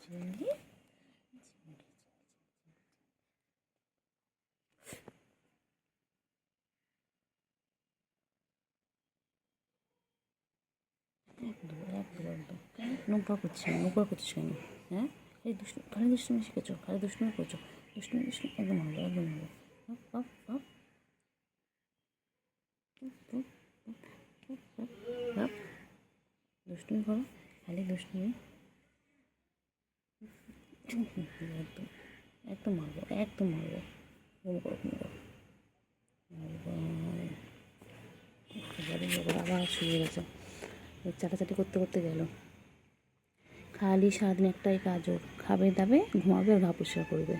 চিংড়ি একদম নোংরা করছিস কেন? হ্যাঁ, এই খালি দুষ্টুমি শিখেছো, খালি দুষ্টুমি করছো, দুষ্টুমি একদম হবে, একদম হবে। দুষ্টুমি করো, খালি দুষ্টুমি। একদম একদম মারবো, একদম মারবো। ঘুম করো, ঘুম করো। আবার শুয়ে গেছে, চাটাচাটি করতে করতে গেল। খালি সারাদিন একটাই কাজ ওর, খাবে দাবে ঘুমাবে আর গা পরিষ্কার করবে।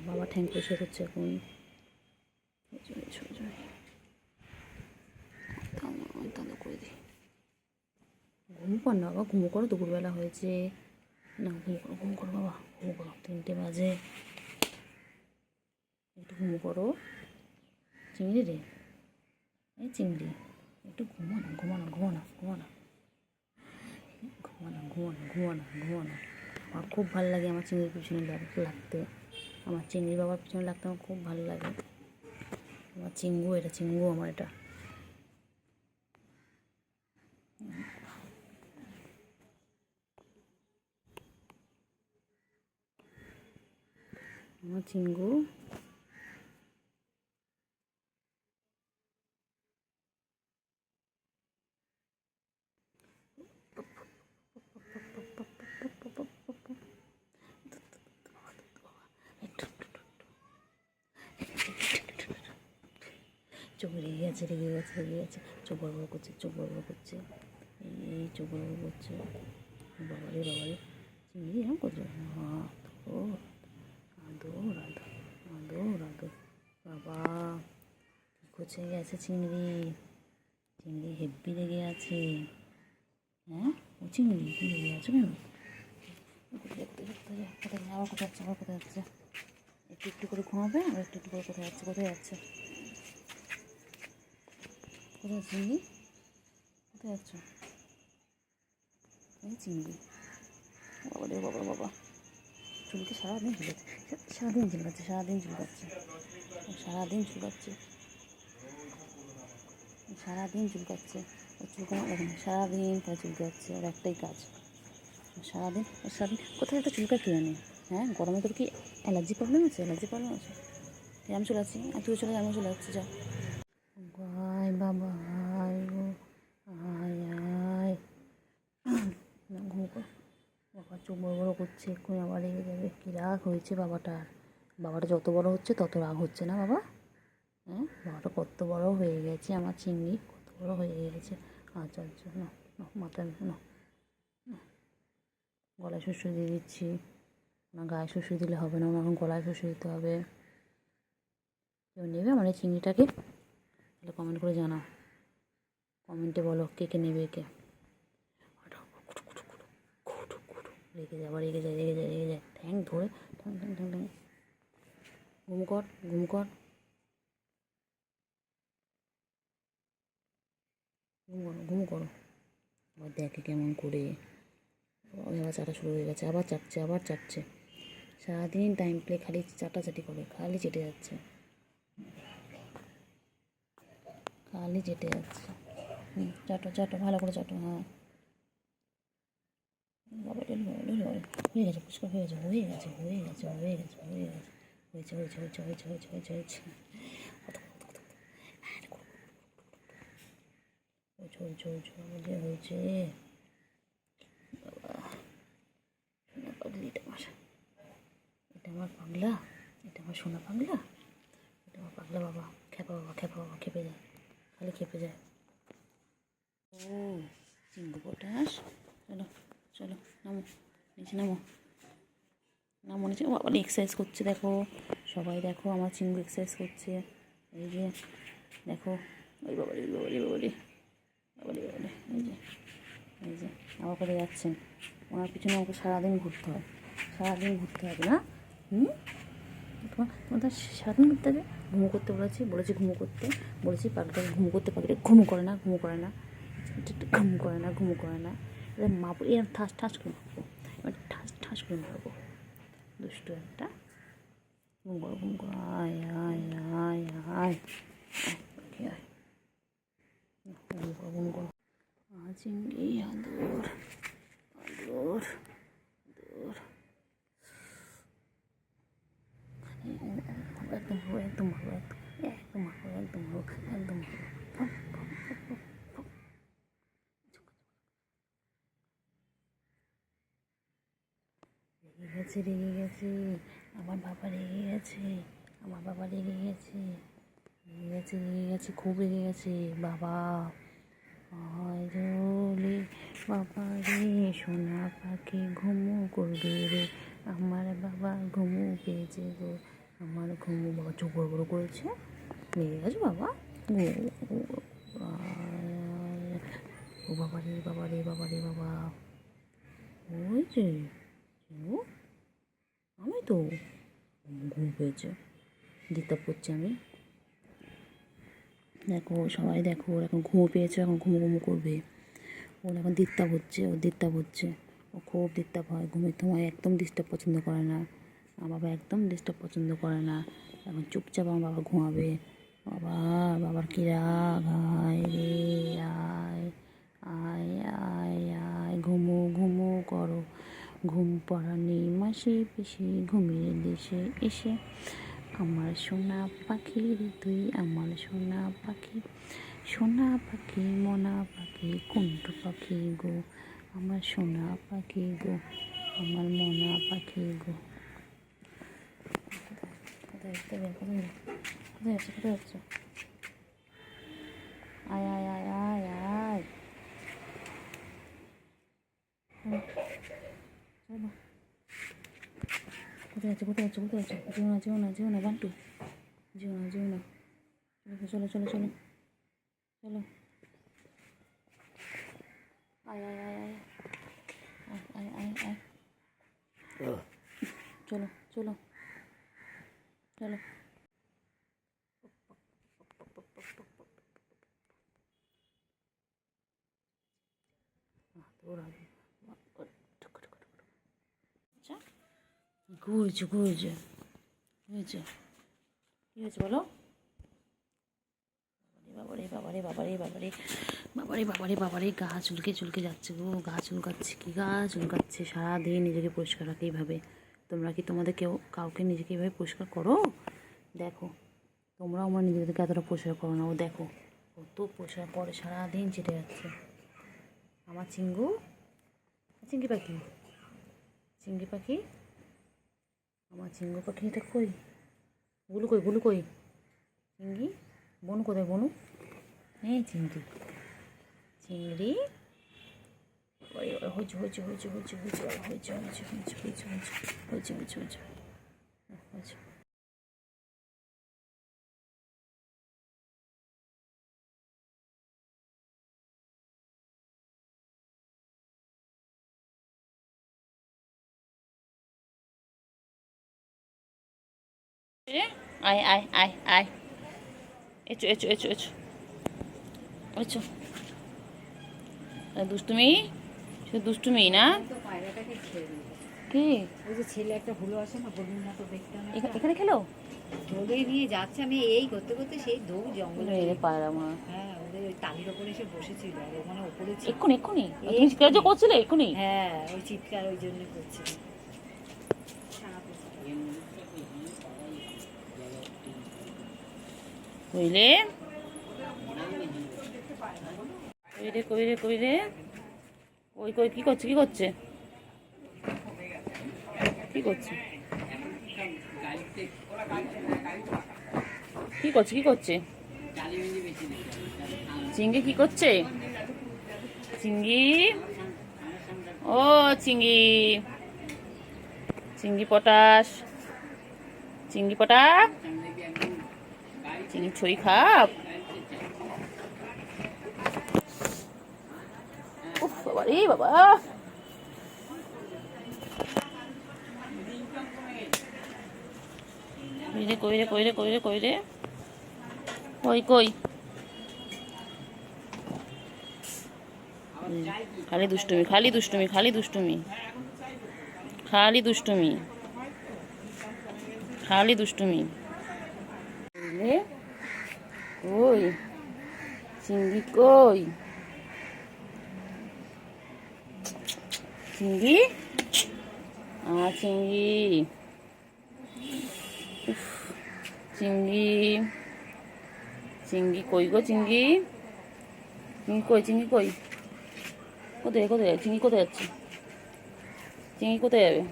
বাবা ঠ্যাং পরিষ্কার করছে এখন। করে দিই, ঘুমো কর না বাবা, ঘুমো করো, দুপুরবেলা হয়েছে না। ঘুমো করো বাবা, ঘুমো করো, 3টে বাজে, একটু ঘুমো করো। চিংড়ি রে, এই চিংড়ি, একটু ঘুমো না, ঘুমো না, ঘুমো না, ঘুমো না, ঘুমো না, ঘুমো না, ঘুমো না, ঘুমো না। আমার খুব ভালো লাগে আমার চিংড়ির পিছনে লাগতে, আমার চিংড়ি বাবার পিছনে লাগতে আমার খুব ভালো লাগে। আমার চিঙ্গু, এটা চিঙ্গু আমার, এটা আমার চিঙ্গু। চোখ রেগে গেছে, রেগে গেছে, রেগে গেছে, চোখ বড় বড় করছে, চোখ বড় বড় করছে, এই চোখ বড় বড় করছে। বাবারে বাবারে, চিংড়ি এরকম করছে, ও রাধো রাধো, রাধো রাধো। বাবা কী করছে গেছে চিংড়ি, চিংড়ি হেব্বি রেগে আছে। হ্যাঁ, ও চিংড়ি রেগে আছে কেন? কোথায় আবার কোথায় যাচ্ছে, আবার কোথায় যাচ্ছে? একটু একটু করে ঘুমাবে আর একটু একটু করে কোথায় যাচ্ছে, কোথায় যাচ্ছে, কোথায় চিংড়ি, কোথায় যাচ্ছ? এই চিংড়ি, বাবা রে বাবা, বাবা চুলকে সারাদিন ঝুলাচ্ছে, সারাদিন ঝুলকাচ্ছে, সারাদিন ঝুলকাচ্ছে, সারাদিন ঝুলকাচ্ছে, সারাদিন চুলকাচ্ছে। ওর চুলকানো দেখেন, সারাদিন তাই চুলকাচ্ছে, ওর একটাই কাজ সারাদিন। কোথায় একটা চুলকা কে জানে? হ্যাঁ, গরমে তোর কি অ্যালার্জি প্রবলেম আছে? অ্যালার্জি প্রবলেম আছে? আমি চলে আসছি, আর তুই চলে যা, আমি চলে যাচ্ছি, যা। আয় বাবা, আয় গো, আয় আয়, না ঘুম কর। বাবা চোখ বড় বড় করছে, এক্ষুনি আবার রেগে যাবে। কী রাগ হয়েছে বাবাটার, বাবাটা যত বড় হচ্ছে তত রাগ হচ্ছে না বাবা? হ্যাঁ, বাবাটা কত বড় হয়ে গেছে, আমার চিংড়ি কত বড় হয়ে গেছে। আচ্ছা আচ্ছা, না না, মাথায় না, গলায় শুশুই দিয়ে দিচ্ছি না, গায়ে শুশুই দিলে হবে না, এখন গলায় শুশুই দিতে হবে। কেউ নেবে আমার এই চিংড়িটাকে? তাহলে কমেন্ট করে জানাও, কমেন্টে বলো কে কে নেবে, কে। রেগে যায়, আবার রেগে যায়, রেগে যায়, রেগে যায়, ঠ্যাং ধরে ঠ্যাং ঠ্যাং ঠ্যাং ঠ্যাং। ঘুম কর, ঘুম কর, ঘুম করো, ঘুম করো। আবার দেখে কেমন করে, ওই আবার চাটা শুরু হয়ে গেছে, আবার চাটছে, আবার চাটছে। সারাদিন টাইম প্লে খালি চাটাচাটি করে, খালি চেটে যাচ্ছে, খালি চেটে যাচ্ছে। চাটো চাটো, ভালো করে চাটো। হ্যাঁ বাবা, হয়ে গেছে, পুষ্কর হয়ে গেছে, হয়ে গেছে, হয়ে গেছে, হয়ে গেছে, হয়ে গেছে, হয়েছে, হয়েছে, হয়েছে, হয়েছে, হয়েছে, হয়েছে, হয়েছে, হয়েছে, হয়েছে, হয়েছে, হয়েছে। বাবা সোনা পাগলি, এটা আমার, এটা আমার পাগলা, এটা আমার সোনা পাগলা, এটা আমার পাগলা বাবা। খেপা বাবা, খেপা বাবা, খেপে যায়, খালি খেপে যায়। ও চিঙ্গু পটাশ, চলো চলো, নামো নিচে, নামো নামো নিচে। বাবা এক্সারসাইজ করছে দেখো, সবাই দেখো আমার চিঙ্গু এক্সারসাইজ করছে, এই যে দেখো। ওই বাবারি, বাবারি, বাবারি, বাবারি, বাবারি, এই যে, এই যে আমার কোথায় যাচ্ছেন? ওনার পিছনে আমাকে সারাদিন ঘুরতে হয়, সারাদিন ঘুরতে হবে না? তোমার সারাদিন ঘুরতে হবে। ঘুমো করতে বলেছি, ঘুমো করতে বলেছি, পাখিটাকে ঘুমো করতে, পাখিটা ঘুমো করে না, ঘুমো করে না। একটু ঘুম করে না, ঘুমো করে না। এবার মারবো, এরকম ঠাস ঠাস করে মারবো, এবার ঠাস ঠাস করে মারবো। দুষ্টু একটা। ঘুম করো, ঘুম করো, আয় আয় আয় আয়, আয়, ঘুম করো, ঘুম করো। চিংড়ি, আদর আদর আদর, একদম ভালো, একদম ভালো, একদম ভালো, একদম ভালো, একদম ভালো। রেগে গেছে, রেগে গেছে, আমার বাবা রেগে গেছে, আমার বাবা রেগে গেছে, রেগে গেছে, রেগে গেছে, খুব রেগে গেছে বাবা। আয় রে বাবা রে, সোনা পাখি ঘুমু করবে রে, আমার বাবা ঘুমু পেয়েছে গো, আমার ঘুমু। বাবা চোখ বড় বড় করেছে, রেগে গেছে বাবা। ও বাবা রে, বাবা রে, বাবা রে, বাবা। ওই যে আমি তো ঘুম পেয়েছে, দিকটা পড়ছি আমি। দেখো সবাই, দেখো ওর এখন ঘুমো পেয়েছে, এখন ঘুমো ঘুমো করবে। ওর এখন দিকতাপ হচ্ছে, ওর দিকতাপ হচ্ছে, ও খুব দিকতাপ হয় ঘুমের সময়, একদম ডিস্টার্ব পছন্দ করে না। আমার বাবা একদম ডিস্টার্ব পছন্দ করে না। এখন চুপচাপ আমার বাবা ঘুমাবে। বাবা, বাবার কী রাগ, আয় রে আয়, আয় আয় আয়, ঘুমো ঘুমো করো, ঘুম পড়ানি মাসি পিসি ঘুমিয়ে দেশে এসে, আমার সোনা পাখি রে তুই, আমার সোনা পাখি, সোনা পাখি মনা পাখি কুন্টু পাখি গো, আমার সোনা পাখি গো, আমার মনা পাখি গো। কোথায় যাচ্ছে, কোথায় যাচ্ছে? আয় আয় আয় আয় আয়, চলো। কোথায় যাচ্ছে, কোথায় যাচ্ছে, কোথায় যাচ্ছে? যেও না, যেও না, যেও না বান্টু, যেও না, যেও না। চলো চলো চলো চলো, আয় আয় আয় আয় আয় আয় আয়, চলো চলো চলো। আচ্ছা, ঘুরছে ঘুরছে ঘুরছে, কী হয়েছে বলো? বাবারে বাবারে বাবারে বাবারে বাবারে বাবারে বাবারে, গা চুলকে চুলকে যাচ্ছে গো, গা চুলকাচ্ছে, কি গা চুলকাচ্ছে। সারাদিন নিজেকে পরিষ্কার রাখে এইভাবে। তোমরা কি তোমাদের কাউকে নিজেকে এইভাবে পরিষ্কার করো? দেখো তোমরাও আমার নিজেদেরকে এতটা পরিষ্কার করো না, ও দেখো কত পরিষ্কার করে, সারাদিন চেটে যাচ্ছে। আমার চিঙ্গু, চিঙ্গি পাখি, চিঙ্গি পাখি, আমার চিঙ্গু পাখি, এটা কই? গুলু কই, গুলু কই? চিঙ্গি, বনু কোথায় বনু? এই চিংড়ি, চিংড়ি, হয়েছে হয়েছে হয়েছে হয়েছে হয়েছে হয়েছে হয়েছে হয়েছে হয়েছে হয়েছে হয়েছে হয়েছে হয়েছে। আয় আয় আয় আয়, echo echo echo echo echo. দুষ্টুমি, শুধু দুষ্টুমি না? কি ওই যে ছেলে একটা হুলো আসে না, হলুর মতো দেখতে, এখানে খেলো? ওদের নিয়ে যাচ্ছে, আমি এই করতে করতে সেই দৌড় জঙ্গলে। পায়রা মা, হ্যাঁ, ওদের ওই টালির ওপরে এসে বসেছিল, আর ওখানে ওপরে ছিল। এক্ষুনি এক্ষুনি তুমি চিৎকার যে করছিলে এক্ষুনি? হ্যাঁ, ওই চিৎকার ওই জন্য করছিল। কইলে কইরে কইরে কইরে, কই কই, কি করছে, কি করছে, কি করছে, কি করছে, কি করছে? চিংড়ি কি করছে? চিংড়ি, ও চিংড়ি, চিংড়ি পটাশ, চিংড়ি পটা, চিংড়ি ছড়ি খাপ। উফ বাবা রে বাবা, কইরে কইরে কইরে কইরে কইরে, কই কই, খালি দুষ্টুমি, খালি দুষ্টুমি, খালি দুষ্টুমি, খালি দুষ্টুমি, খালি দুষ্টুমি। কই চিংড়ি, কই চিংড়ি? চিংড়ি, চিংড়ি, চিংড়ি কই গো চিংড়ি? চিংড়ি কই, চিংড়ি কই? কোথায় কোথায় যাবে চিংড়ি? কোথায় যাচ্ছে চিংড়ি? কোথায় যাবে?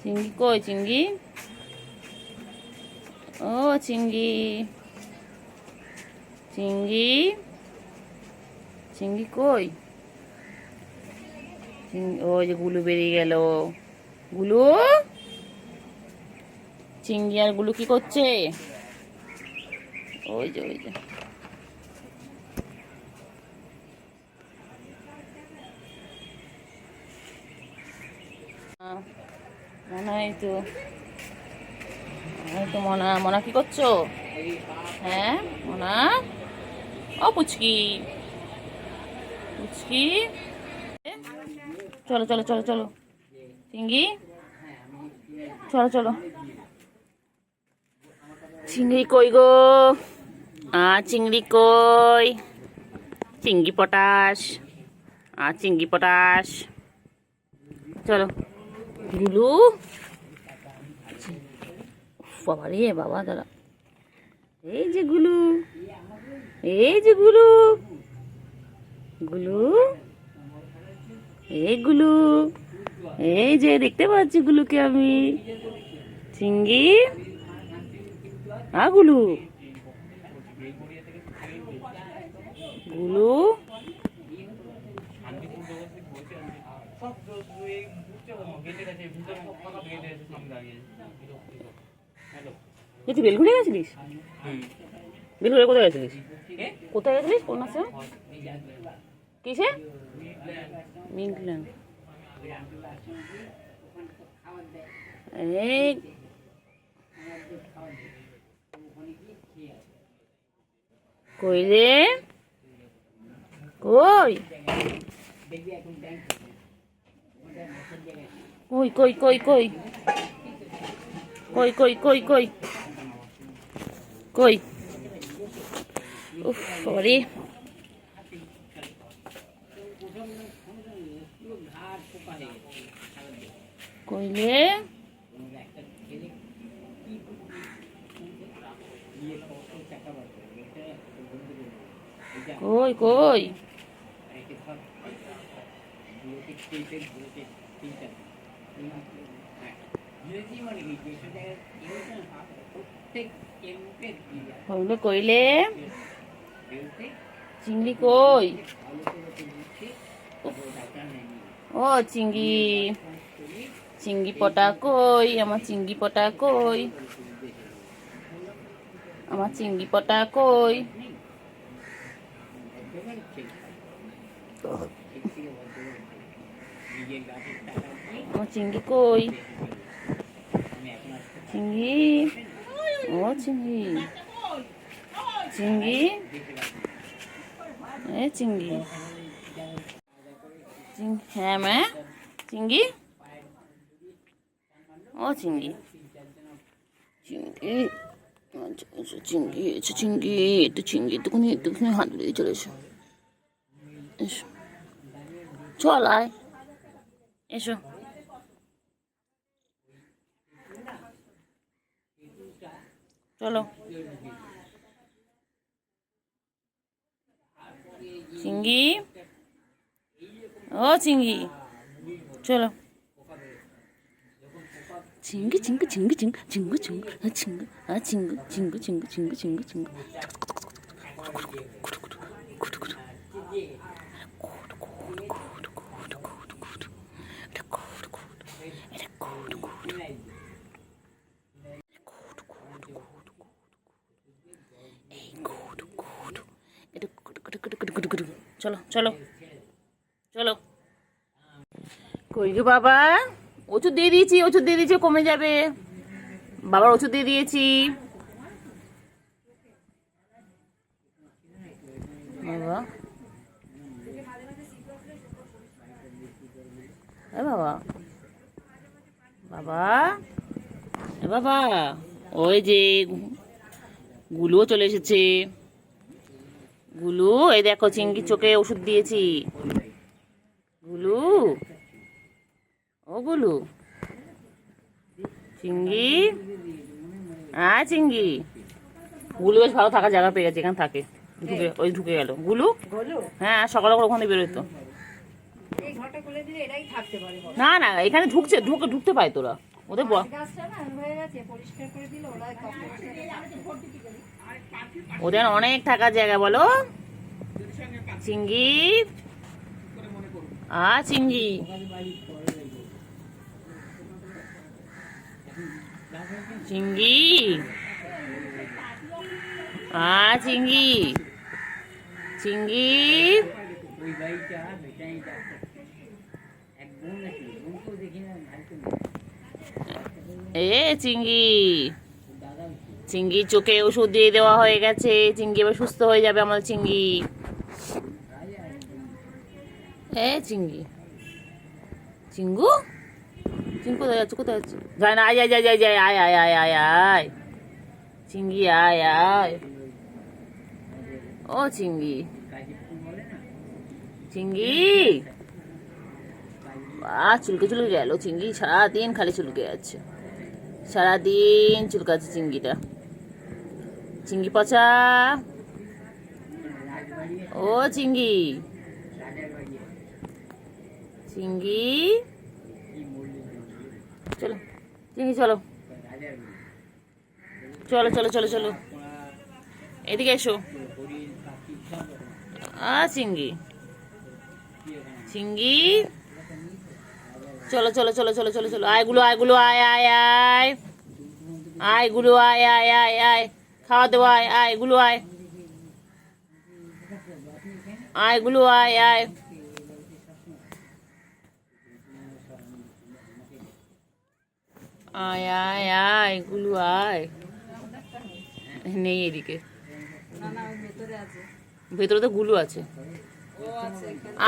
চিংড়ি কই চিংড়ি? ও চিংড়ি, চিংড়ি, চিংড়ি কই? ওই যে গুলু বেরিয়ে গেল। গুলু, চিংড়ি আর গুলু কি করছে? ওই যে ওই যে মনা, এই তো মনা। মনা কি করছো? হ্যাঁ মনা, ও পুচকি, পুচকি, চলো চলো চলো চলো চিংড়ি, চলো চলো। চিংড়ি কই গো? চিংড়ি কই? চিংড়ি পটাশ, চিংড়ি পটাশ, চলো। গুলু, বাবা রে বাবা, দাঁড়া। এই যে গুলু, এই যে গুলু, গুলু, এই গুলু, এই যে দেখতে পাচ্ছি গুলুকে আমি। চিংড়ি, গুলু, গুলু, তুই বেলঘুরে গেছিলিস? বেলঘুরে কোথায় গেছিলিস? কোথায় গেছিলিস? কোন আছে কিসে? মিংল্যান্ড। এই কই রে? কই কই কই কই কই কই কই কই কই কই? উফ সরি। কইলে কই কই? কইলে কইলে চিংড়ি কই? ও চিংড়ি, চিংড়ি পটা কই? আমার চিংড়ি পটা কই? আমার চিংড়ি পটা কই? আমার চিংড়ি কই? চিংড়ি, ও চিংড়ি, চিংড়ি, এ চিংড়ি, হ্যাঁ মা চিংড়ি, ও চিংড়ি, চিংড়ি, চিংড়ি এসো, চিংড়ি একটু, চিংড়ি একটুখানি একটুখানি হাত ধরে চলে এসো, এসো চল আয়, এসো। চলো চিংড়ি, ও চিংড়ি, চলো। চিংড়ি চিংড়ি চিংড়ি চিংড়ি চিংড়ি চিংড়ি চিংড়ি চিংড়ি চিংড়ি চিংড়ি চিংড়ি চিংড়ি চলো চলো চলো। কই গো বাবা? ওষুধ দিয়ে দিয়েছি, ওষুধ দিয়ে দিয়েছি, কমে যাবে। বাবার ওষুধ দিয়ে দিয়েছি। বাবা এ বাবা, বাবা এ বাবা, ওই যে গুলুও চলে এসেছে। গুলু, এই দেখো চিংড়ির চোখে ওষুধ দিয়েছি। গুলু, ও গুলু, চিংড়ি, চিংড়ি। গুলু বেশ ভালো থাকার জায়গা পেয়ে গেছে, এখানে থাকে। ঢুকে গেল গুলু। হ্যাঁ, সকালে করে ওখানে বেরোতো। না না, এখানে ঢুকতে পায় তোরা ওদের ওদের অনেক থাকার জায়গা। বলো চিংড়ি, চিংড়ি, চিংড়ি, চিংড়ি, চিংড়ি, চিংড়ি। চিংড়ি চোখে ওষুধ দিয়ে দেওয়া হয়ে গেছে। চিংড়ি এবার সুস্থ হয়ে যাবে আমাদের চিংড়ি। চিংড়ি, চিঙ্গু, চিঙ্গু কোথায় যাচ্ছে? কোথায় যাচ্ছে? যায় না, আয় আয় আয় আয় আয় আয় আয় আয় আয়, চিংড়ি আয় আয়। ও চিংড়ি, চিংড়ি, চুলকে চুলকে গেল চিংড়ি। সারাদিন খালি চুলকে যাচ্ছে, সারাদিন চুলকাচ্ছে চিংড়িটা। চিংড়ি পচা, ও চিংড়ি, চিংড়ি, চলো চিংড়ি, চলো চলো চলো চলো চলো, এদিকে এসো। চিংড়ি, চিংড়ি, চলো চলো চলো চলো চলো চলো, আয় গুলো, আয় গুলো, আয় আয় আয়, আয় গুলো, আয় আয় আয় আয়, খাওয়া দেবো, আয় আয় গুলো, আয় আয় গুলো, আয় আয়, আয় আয় আয় গুলো, আয়। নেই এদিকে, ভেতরে তো গুলো আছে।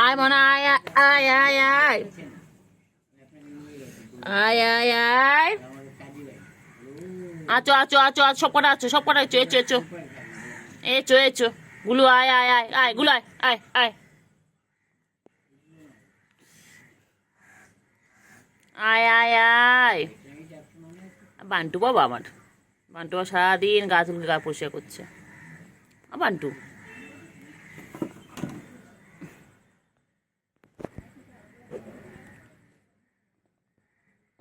আয় মনে, আয় আয় আয় আয়, আয় আয় আয়, আছো আছো আছো, সব কটা আছো, সব কটা echo echo echo echo echo, গুলো আয় আয় আয় আয়, গুলো আয় আয় আয়, আয় আয় আয়। বান্টু বাবা, আমার বান্টু সারাদিন গা চুলকে গা পরিষ্কার করছে। বান্টু,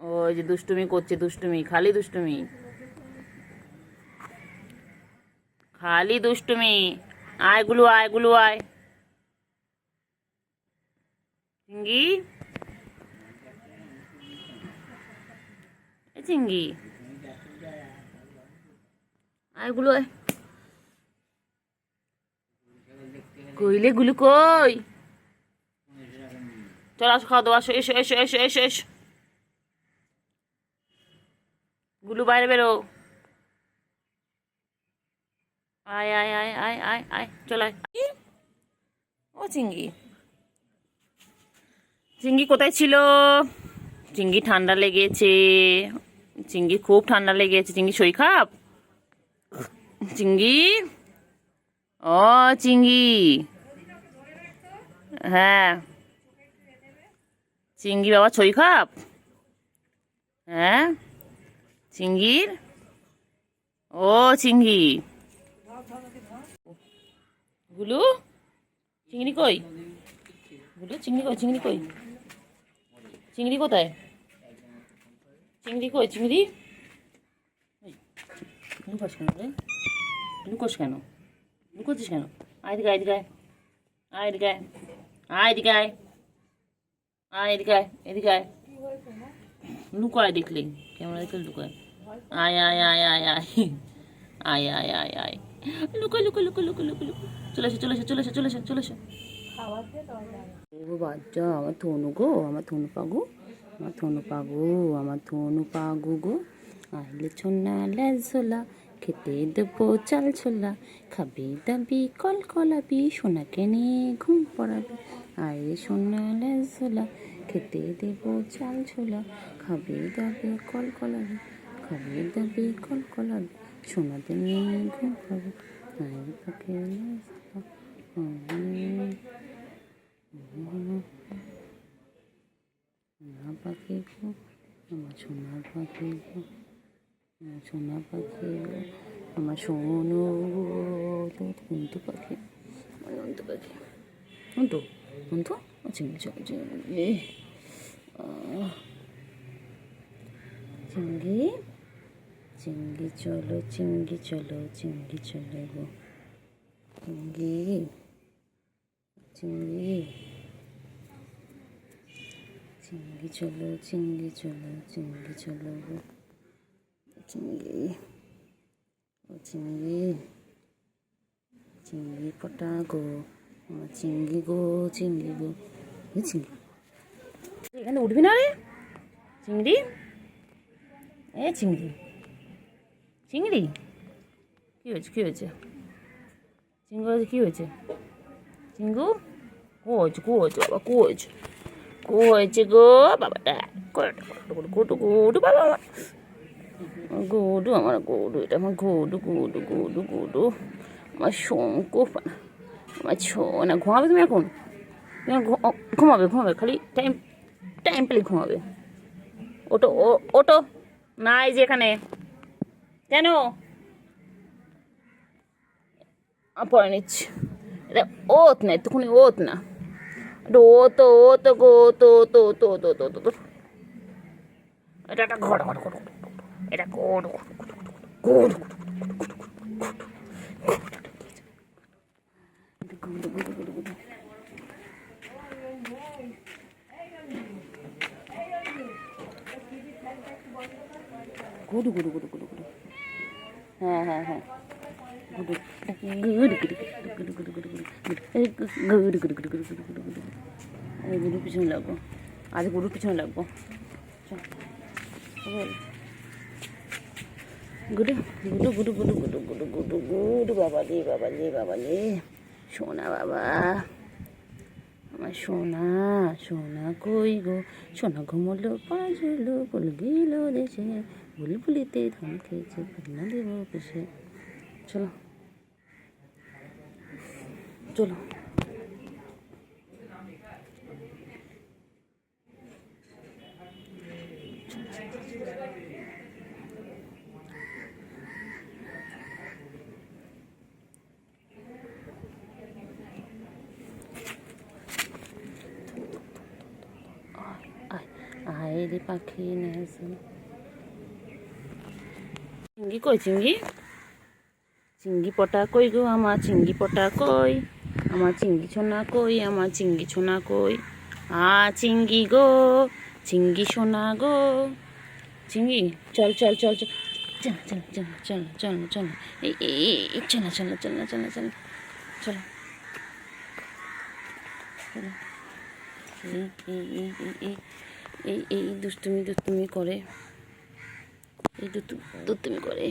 ওই যে দুষ্টুমি করছে, দুষ্টুমি, খালি দুষ্টুমি, খালি দুষ্টুমি। আয় গুলো, আয় গুলো, আয় চিংড়ি, চিংড়ি, আয় গুলো, আয়। কইলে গুলো কই? চলো আসো, খাওয়া দাওয়া, আসো, এসো এসো এসো এসো এসো। গুলু বাইরে বেরো, আয় আয় আয় আয় আয় আয়, চল আয়। ও চিংড়ি, চিংড়ি কোথায় ছিল? চিংড়ি ঠান্ডা লেগেছে, চিংড়ি খুব ঠান্ডা লেগেছে। চিংড়ি শরীর খারাপ? চিংড়ি, ও চিংড়ি, হ্যাঁ চিংড়ি বাবা শরীর খারাপ? হ্যাঁ চিংড়ির, ও চিংড়ি। গুলু, চিংড়ি কই? গুলু, চিংড়ি কই? চিংড়ি কই? চিংড়ি কোথায়? চিংড়ি কই? চিংড়ি লুকোস কেন রে? লুকোস কেন? লুকোচ্ছিস কেন? আয় দিকে, আয় দিকে, আয় এদিকে, আয় এদিকে, আয় আয় এদিকে, আয় এদিকে, আয়। লুকায় দেখলি, ক্যামেরা দেখলে লুকায়। আয় আয় আয় আয় আয়, আয় আয় আয় আয়, লুকো লুকো লুকো লুকো লুকো লুকো, চলে এসো চলে এসো চলে এসো চলে এসো চলে এসো। ও বাচ্চা, আমার থনু গো, আমার থনু পাগু, আমার থনু পাগু, আমার থনু পাগু গো, আইলে ছোনা ল্যাজ ঝোলা, খেতে দেবো চাল ছোলা, খাবি দাবি কল কলাবি, সোনাকে নিয়ে ঘুম পড়াবি। আইলে সোনা ল্যাজ ঝোলা, খেতে দেবো চাল ছোলা, খাবি দাবি কল কলাবি, খাবি দাবি কল কলাবি, সোনাকে নিয়ে ঘুম পড়াবি। আইলে পাখি ল্যাজ ঝোলা, সোনা পাখি গো, আমার সোনা পাখি গো, আমার সোনা পাখি গো, আমার সোনু গো, নন্তু পাখি, আমার নন্তু পাখি, নন্তু নন্তু চিংড়ি চল চিংড়ি, চিংড়ি চিংড়ি চলো চিংড়ি চলো চিংড়ি চলো গো, চিংড়ি চিংড়ি চিংড়ি চলো চিংড়ি চলো চিংড়ি চলো গো, চিংড়ি ও চিংড়ি, চিংড়ি পটা গো, আমার চিংড়ি গো, চিংড়ি গো, চিংড়ি এখানে উঠবি না রে চিংড়ি, এ চিংড়ি, চিংড়ি কী হয়েছে কী হয়েছে, চিংড়ি কী হয়েছে, চিঙ্গু কো হয়েছে কো হয়েছে বাবা কো হয়েছে, কো হয়েছে গো বাবাটা, গুডু গুডু বাবা, গুডু আমার গুডু, এটা আমার গুডু গুডু গুডু গুডু, আমার শঙ্কু আমার না ঘুমাবে তুমি এখন, ঘুমাবে ঘুমাবে খালি টাইম টাইম পেলে ঘুমাবে, ওটো ওটো না এই যে এখানে কেন পরে নিচ্ছি, এটা ওত না একটুখানি ওত না, এটা ও তো গো তো এটা একটা ঘট ঘট ঘট এটা ঘট ঘট গুডু গুডু গুডু গুডু গুডু, হ্যাঁ হ্যাঁ হ্যাঁ গুডু গুডু গুডু গুডু গুডু গুডু গুডু গুডু গুডু গুডু গুডু গুডু গুডু, এই গুডুর পিছনে লাগবো, আজ গুডুর পিছনে লাগবো, গুডু গুডু গুডু গুডু গুডু গুডু গুডু গুডু, বাবালি বাবালি বাবালি, সোনা বাবা, আমার সোনা সোনা কই গো, সোনা ঘুমলো পাঁচলো ফুল গেল দেশে, বুলবুলিতে ধান খেয়েছে পান্না দেব পেশে, চলো চলো আয় রে পাখি নেছে, চিংড়ি কই চিংড়ি, চিংড়ি পটা কই গো, আমার চিংড়ি পটা কই, আমার চিংড়ি ছোনা কই, আমার চিংড়ি ছোনা কই, চিংড়ি গো চিংড়ি সোনা গো, চিংড়ি চল চল চল চল চল চল চল চল চল চল এই চল চল চল চল চল চল এই দুষ্টুমি দুষ্টুমি করে, এই দুষ্টুমি করে,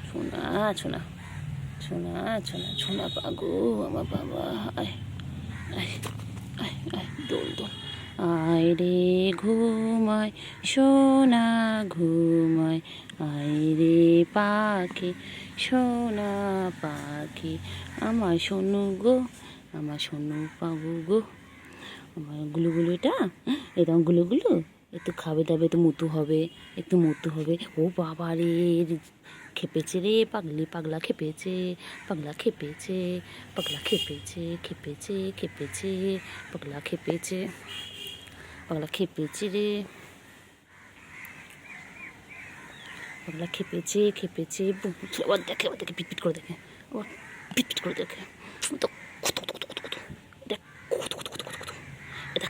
সোনা সোনা সোনা সোনা সোনা পাগো আমার বাবা, আয় আয় আয় আয় দোল দোল, আয় রে ঘুমায় সোনা ঘুমায়, আয় রে পাখি সোনা পাখি, আমার সোনু গো, আমার সোনু পাগু গো, আমার গুলুগুলো এটা গুলুগুলো একটু খাবে দাবে তো মুতু হবে, একটু মুতু হবে, ও বাবা রে খেপেছে রে পাগলি, পাগলা খেপেছে, পাগলা খেপেছে, পাগলা খেপেছে খেপেছে খেপেছে, পাগলা খেপেছে, পাগলা খেপেছে রে, পাগলা খেপেছে খেপেছে, আবার দেখে আবার দেখে পিটপিট করে দেখে, আবার পিটপিট করে দেখে, তো এটা এটা এটা